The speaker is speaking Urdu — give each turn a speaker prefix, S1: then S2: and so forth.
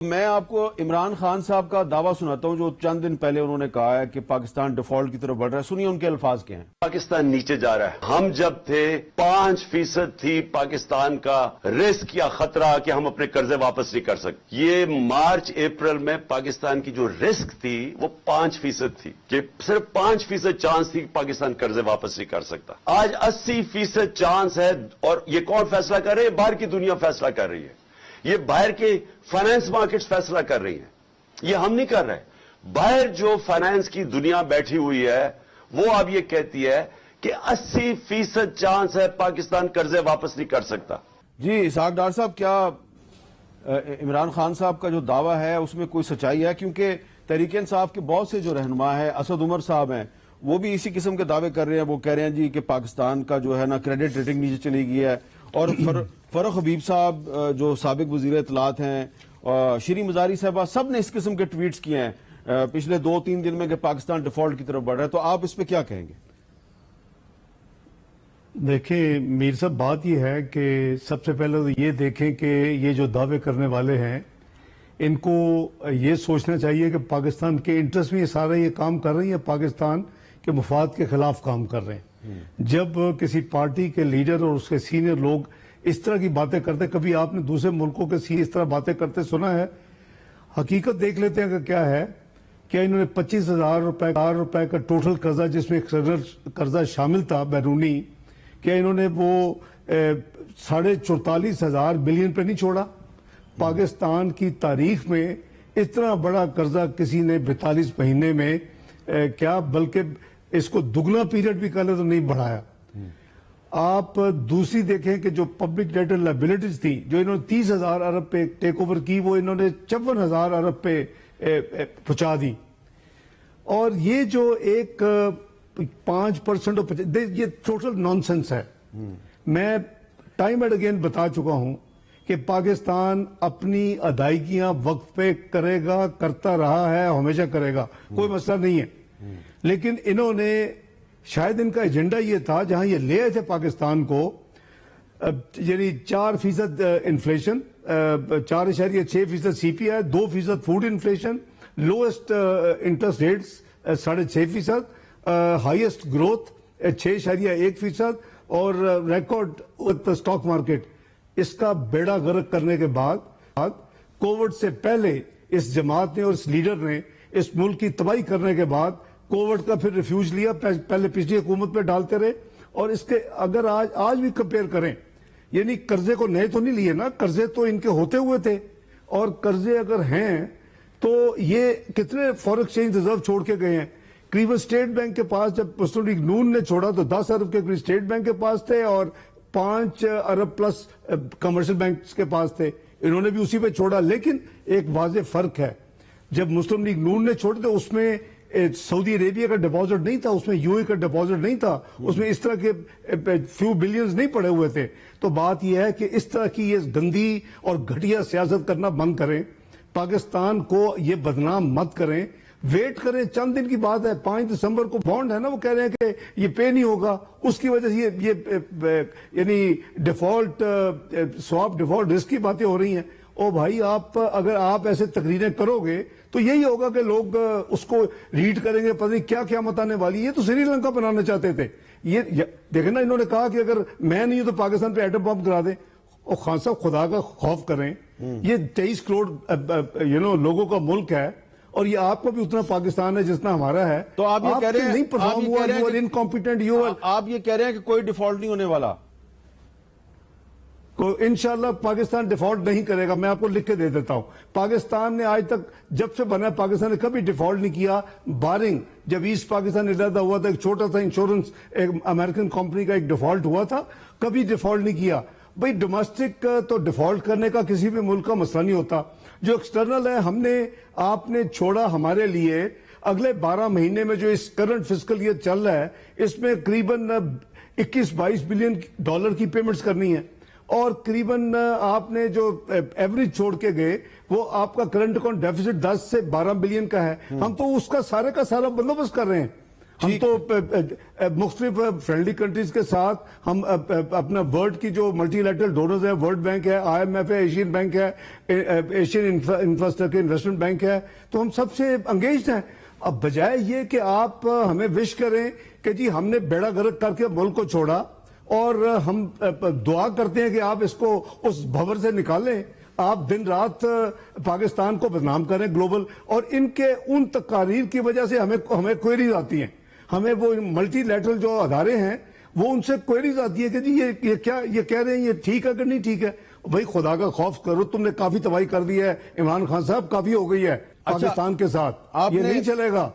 S1: میں آپ کو عمران خان صاحب کا دعویٰ سناتا ہوں جو چند دن پہلے انہوں نے کہا ہے کہ پاکستان ڈیفالٹ کی طرف بڑھ رہا ہے. سنیے ان کے الفاظ کیا ہیں.
S2: پاکستان نیچے جا رہا ہے. ہم جب تھے 5% تھی پاکستان کا رسک یا خطرہ کہ ہم اپنے قرضے واپس نہیں کر سکتے. یہ مارچ اپریل میں پاکستان کی جو رسک تھی وہ 5% تھی کہ صرف 5% چانس تھی کہ پاکستان قرضے واپس نہیں کر سکتا. آج 80% چانس ہے. اور یہ کون فیصلہ کر رہے ہیں؟ باہر کی دنیا فیصلہ کر رہی ہے. یہ باہر کے فائنانس مارکیٹس فیصلہ کر رہی ہیں. یہ ہم نہیں کر رہے. باہر جو فائنانس کی دنیا بیٹھی ہوئی ہے وہ اب یہ کہتی ہے کہ 80% چانس ہے پاکستان قرضے واپس نہیں کر سکتا.
S1: جی اسحاق ڈار صاحب، کیا عمران خان صاحب کا جو دعویٰ ہے اس میں کوئی سچائی ہے؟ کیونکہ تحریک انصاف کے بہت سے جو رہنما ہیں، اسد عمر صاحب ہیں، وہ بھی اسی قسم کے دعوے کر رہے ہیں. وہ کہہ رہے ہیں جی کہ پاکستان کا جو ہے نا کریڈٹ ریٹنگ نیچے چلی گئی ہے. اور فروخ حبیب صاحب جو سابق وزیر اطلاعات ہیں، شری مزاری صاحبہ، سب نے اس قسم کے ٹویٹس کیے ہیں پچھلے 2-3 دن میں کہ پاکستان ڈیفالٹ کی طرف بڑھ رہا ہے. تو آپ اس پہ کیا کہیں گے؟
S3: دیکھیں میر صاحب، بات یہ ہے کہ سب سے پہلے تو یہ دیکھیں کہ یہ جو دعوے کرنے والے ہیں ان کو یہ سوچنا چاہیے کہ پاکستان کے انٹرسٹ میں یہ سارے یہ کام کر رہے ہیں یا پاکستان کے مفاد کے خلاف کام کر رہے ہیں. جب کسی پارٹی کے لیڈر اور اس کے سینئر لوگ اس طرح کی باتیں کرتے، کبھی آپ نے دوسرے ملکوں کے اس طرح باتیں کرتے سنا ہے؟ حقیقت دیکھ لیتے ہیں کہ کیا ہے. کیا انہوں نے 25,000 روپے کا ٹوٹل قرضہ، جس میں ایکسٹرنل قرضہ شامل تھا بیرونی، کیا انہوں نے وہ 44,500 بلین پہ نہیں چھوڑا؟ پاکستان کی تاریخ میں اتنا بڑا قرضہ کسی نے 42 مہینے میں کیا بلکہ اس کو دگنا پیریڈ بھی کر لے تو نہیں بڑھایا. آپ دوسری دیکھیں کہ جو پبلک ڈیٹ لائبلٹیز تھی جو انہوں نے 30,000 ارب پہ ٹیک اوور کی، وہ انہوں نے 54,000 ارب پہ پہنچا دی. اور یہ جو ایک 5% یہ ٹوٹل نان سینس ہے. میں ٹائم اینڈ اگین بتا چکا ہوں کہ پاکستان اپنی ادائیگیاں وقت پہ کرے گا، کرتا رہا ہے، ہمیشہ کرے گا، کوئی مسئلہ نہیں ہے. لیکن انہوں نے شاید ان کا ایجنڈا یہ تھا، جہاں یہ لے آئے تھے پاکستان کو، یعنی 4% inflation, 4.6% C P I, 2% food inflation, lowest interest rates 6.5%، highest growth 6.1% اور ریکارڈ اسٹاک مارکیٹ. اس کا بیڑا غرق کرنے کے بعد کووڈ سے پہلے اس جماعت نے اور اس لیڈر نے اس ملک کی تباہی کرنے کے بعد کووڈ کا پھر ریفیوج لیا، پہلے پچھلی حکومت پہ ڈالتے رہے. اور اس کے اگر آج بھی کمپیئر کریں، یعنی قرضے کو نئے تو نہیں لیے نا، قرضے تو ان کے ہوتے ہوئے تھے. اور قرضے اگر ہیں تو یہ کتنے فورن ایکسچینج ریزرو چھوڑ کے گئے ہیں. قریباً اسٹیٹ بینک کے پاس جب مسلم لیگ نون نے چھوڑا تو 10 ارب کے قریب اسٹیٹ بینک کے پاس تھے اور 5 ارب پلس کمرشل بینکس کے پاس تھے. انہوں نے بھی اسی پہ چھوڑا. لیکن ایک واضح فرق ہے، جب مسلم لیگ نون نے چھوڑے تو اس میں سعودی عربیہ کا ڈپازٹ نہیں تھا، اس میں یو اے کا ڈپازٹ نہیں تھا، اس میں اس طرح کے فیو بلینز نہیں پڑے ہوئے تھے. تو بات یہ ہے کہ اس طرح کی یہ گندی اور گھٹیا سیاست کرنا بند کریں، پاکستان کو یہ بدنام مت کریں. ویٹ کریں، چند دن کی بات ہے. 5 دسمبر کو بانڈ ہے نا، وہ کہہ رہے ہیں کہ یہ پے نہیں ہوگا، اس کی وجہ سے یہ یعنی ڈیفالٹ سواپ ڈیفالٹ رسک کی باتیں ہو رہی ہیں. او بھائی، اگر آپ ایسے تقریریں کرو گے تو یہی ہوگا کہ لوگ اس کو ریڈ کریں گے، پتہ نہیں کیا قیامت آنے والی ہے. تو سری لنکا بنانا چاہتے تھے. یہ دیکھیں نا، انہوں نے کہا کہ اگر میں نہیں ہوں تو پاکستان پہ ایٹم بم کرا دیں. اور خان صاحب، خدا کا خوف کریں. یہ 23 کروڑ لوگوں کا ملک ہے اور یہ آپ کو بھی اتنا پاکستان ہے جتنا ہمارا ہے.
S1: تو آپ یہ کہہ رہے ہیں
S3: نہیں پرفارم ہوا، یو آر انکمپیٹنٹ،
S1: آپ یہ کہہ رہے ہیں کہ کوئی ڈیفالٹ نہیں ہونے والا؟
S3: انشاءاللہ پاکستان ڈیفالٹ نہیں کرے گا. میں آپ کو لکھ کے دے دیتا ہوں. پاکستان نے آج تک جب سے بنا پاکستان نے کبھی ڈیفالٹ نہیں کیا، بارنگ جب ایسٹ پاکستان علیحدہ ہوا تھا، ایک چھوٹا سا انشورنس ایک امریکن کمپنی کا ایک ڈیفالٹ ہوا تھا، کبھی ڈیفالٹ نہیں کیا. بھئی ڈومیسٹک تو ڈیفالٹ کرنے کا کسی بھی ملک کا مسئلہ نہیں ہوتا. جو ایکسٹرنل ہے آپ نے چھوڑا ہمارے لیے. اگلے 12 مہینے میں جو اس کرنٹ فسکل ایئر چل رہا ہے، اس میں قریباً 21-22 بلین ڈالر کی پیمنٹس کرنی ہے. اور قریباً آپ نے جو ایوریج چھوڑ کے گئے وہ آپ کا کرنٹ اکاؤنٹ ڈیفیسٹ 10 سے 12 بلین کا ہے. ہم تو اس کا سارا بندوبست کر رہے ہیں. ہم تو مختلف فرینڈلی کنٹریز کے ساتھ ہم اپنا ورلڈ کی جو ملٹی لیٹرل ڈونرز ہیں، ورلڈ بینک ہے، IMF ہے، ایشین بینک ہے، ایشین انفراسٹرکچر انویسٹمنٹ بینک ہے، تو ہم سب سے انگیجڈ ہیں. اب بجائے یہ کہ آپ ہمیں وش کریں کہ جی ہم نے بیڑا غرق کر کے ملک کو چھوڑا اور ہم دعا کرتے ہیں کہ آپ اس کو اس بھور سے نکالیں، آپ دن رات پاکستان کو بدنام کریں گلوبل، اور ان کے ان تقاریر کی وجہ سے ہمیں کوئریز آتی ہیں. ہمیں وہ ملٹی لیٹرل جو ادارے ہیں وہ ان سے کوئریز آتی ہے کہ جی یہ کیا یہ کہہ رہے ہیں، یہ ٹھیک ہے کہ نہیں ٹھیک ہے. بھائی خدا کا خوف کرو، تم نے کافی تباہی کر دی ہے عمران خان صاحب، کافی ہو گئی ہے پاکستان کے ساتھ، یہ نہیں چلے گا.